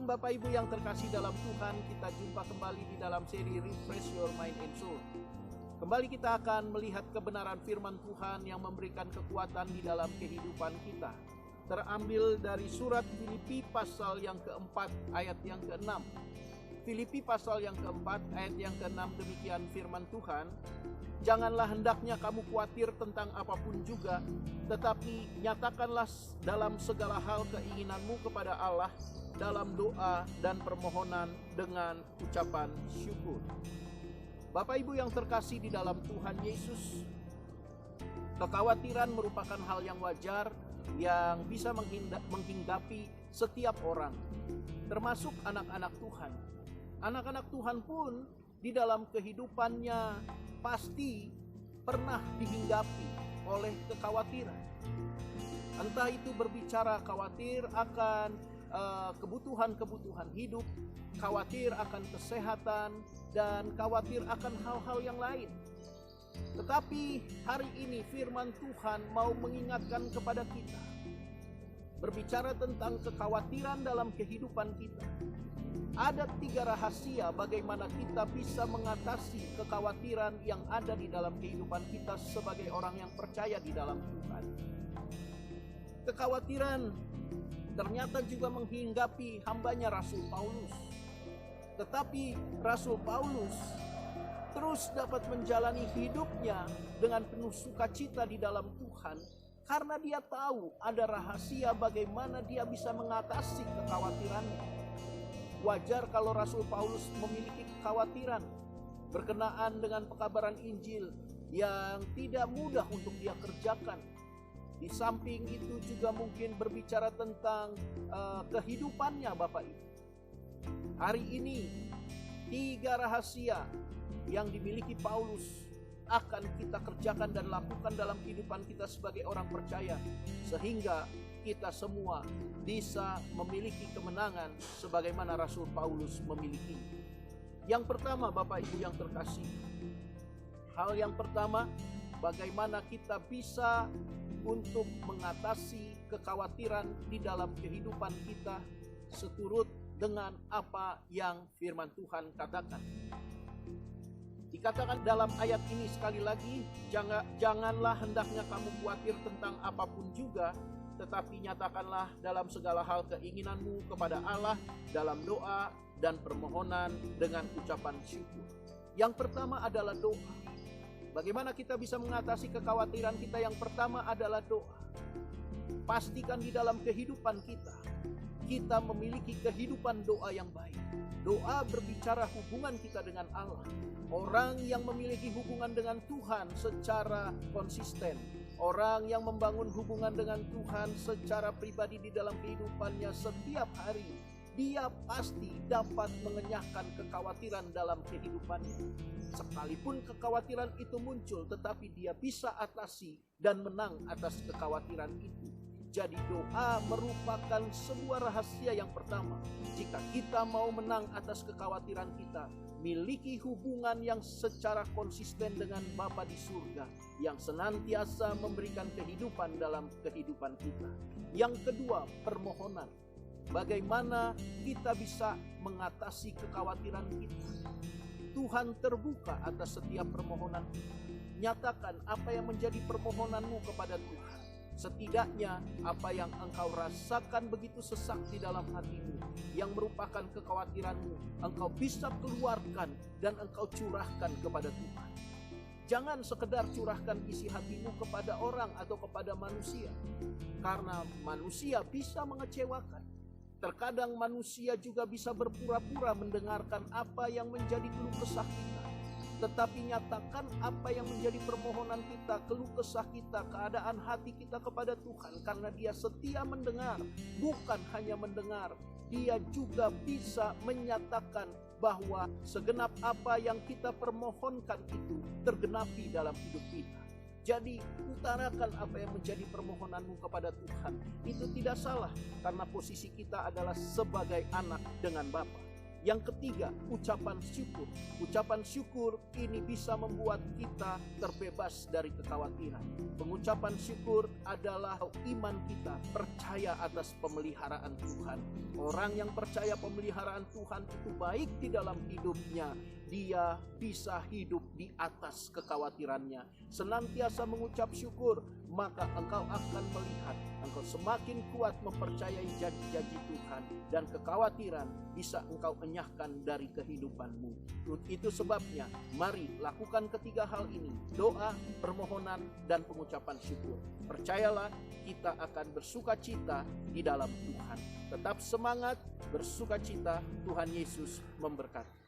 Shalom Bapak Ibu yang terkasih dalam Tuhan, kita jumpa kembali di dalam seri Refresh Your Mind and Soul. Kembali kita akan melihat kebenaran firman Tuhan yang memberikan kekuatan di dalam kehidupan kita. Terambil dari surat Filipi pasal yang keempat ayat yang keenam. Filipi pasal yang keempat ayat yang keenam, demikian firman Tuhan. Janganlah hendaknya kamu khawatir tentang apapun juga, tetapi nyatakanlah dalam segala hal keinginanmu kepada Allah dalam doa dan permohonan dengan ucapan syukur. Bapak Ibu yang terkasih di dalam Tuhan Yesus, kekhawatiran merupakan hal yang wajar yang bisa menghinggapi setiap orang, termasuk anak-anak Tuhan. Anak-anak Tuhan pun di dalam kehidupannya pasti pernah dihinggapi oleh kekhawatiran. Entah itu berbicara khawatir akan kebutuhan-kebutuhan hidup, khawatir akan kesehatan, dan khawatir akan hal-hal yang lain. Tetapi hari ini firman Tuhan mau mengingatkan kepada kita, berbicara tentang kekhawatiran dalam kehidupan kita. Ada 3 rahasia bagaimana kita bisa mengatasi kekhawatiran yang ada di dalam kehidupan kita sebagai orang yang percaya di dalam Tuhan. Kekhawatiran ternyata juga menghinggapi hambanya Rasul Paulus. Tetapi Rasul Paulus terus dapat menjalani hidupnya dengan penuh sukacita di dalam Tuhan, karena dia tahu ada rahasia bagaimana dia bisa mengatasi kekhawatirannya. Wajar kalau Rasul Paulus memiliki kekhawatiran berkenaan dengan pekabaran Injil yang tidak mudah untuk dia kerjakan. Di samping itu juga mungkin berbicara tentang kehidupannya Bapak Ibu. Hari ini 3 rahasia yang dimiliki Paulus akan kita kerjakan dan lakukan dalam kehidupan kita sebagai orang percaya, sehingga kita semua bisa memiliki kemenangan sebagaimana Rasul Paulus memiliki. Yang pertama Bapak Ibu yang terkasih, hal yang pertama, bagaimana kita bisa untuk mengatasi kekhawatiran di dalam kehidupan kita seturut dengan apa yang firman Tuhan katakan. Dikatakan dalam ayat ini sekali lagi, janganlah hendaknya kamu khawatir tentang apapun juga, tetapi nyatakanlah dalam segala hal keinginanmu kepada Allah dalam doa dan permohonan dengan ucapan syukur. Yang pertama adalah doa. Bagaimana kita bisa mengatasi kekhawatiran kita? Yang pertama adalah doa. Pastikan di dalam kehidupan kita memiliki kehidupan doa yang baik. Doa berbicara hubungan kita dengan Allah. Orang yang memiliki hubungan dengan Tuhan secara konsisten, orang yang membangun hubungan dengan Tuhan secara pribadi di dalam kehidupannya setiap hari, dia pasti dapat mengenyahkan kekhawatiran dalam kehidupannya. Sekalipun kekhawatiran itu muncul, tetapi dia bisa atasi dan menang atas kekhawatiran itu. Jadi doa merupakan sebuah rahasia yang pertama. Jika kita mau menang atas kekhawatiran kita, miliki hubungan yang secara konsisten dengan Bapa di surga, yang senantiasa memberikan kehidupan dalam kehidupan kita. Yang kedua, permohonan. Bagaimana kita bisa mengatasi kekhawatiran kita? Tuhan terbuka atas setiap permohonan kita. Nyatakan apa yang menjadi permohonanmu kepada Tuhan. Setidaknya apa yang engkau rasakan begitu sesak di dalam hatimu, yang merupakan kekhawatiranmu, engkau bisa keluarkan dan engkau curahkan kepada Tuhan. Jangan sekedar curahkan isi hatimu kepada orang atau kepada manusia, karena manusia bisa mengecewakan. Terkadang manusia juga bisa berpura-pura mendengarkan apa yang menjadi keluh kesah kita. Tetapi nyatakan apa yang menjadi permohonan kita, keluh kesah kita, keadaan hati kita kepada Tuhan. Karena Dia setia mendengar, bukan hanya mendengar. Dia juga bisa menyatakan bahwa segenap apa yang kita permohonkan itu tergenapi dalam hidup kita. Jadi utarakan apa yang menjadi permohonanmu kepada Tuhan. Itu tidak salah, karena posisi kita adalah sebagai anak dengan Bapa. Yang ketiga, ucapan syukur. Ucapan syukur ini bisa membuat kita terbebas dari kekhawatiran. Pengucapan syukur adalah iman kita percaya atas pemeliharaan Tuhan. Orang yang percaya pemeliharaan Tuhan itu baik di dalam hidupnya, dia bisa hidup di atas kekhawatirannya. Senantiasa mengucap syukur, maka engkau akan melihat engkau semakin kuat mempercayai janji-janji Tuhan, dan kekhawatiran bisa engkau enyahkan dari kehidupanmu. Itu sebabnya mari lakukan ketiga hal ini: doa, permohonan, dan pengucapan syukur. Percayalah, kita akan bersuka cita di dalam Tuhan. Tetap semangat, bersuka cita. Tuhan Yesus memberkati.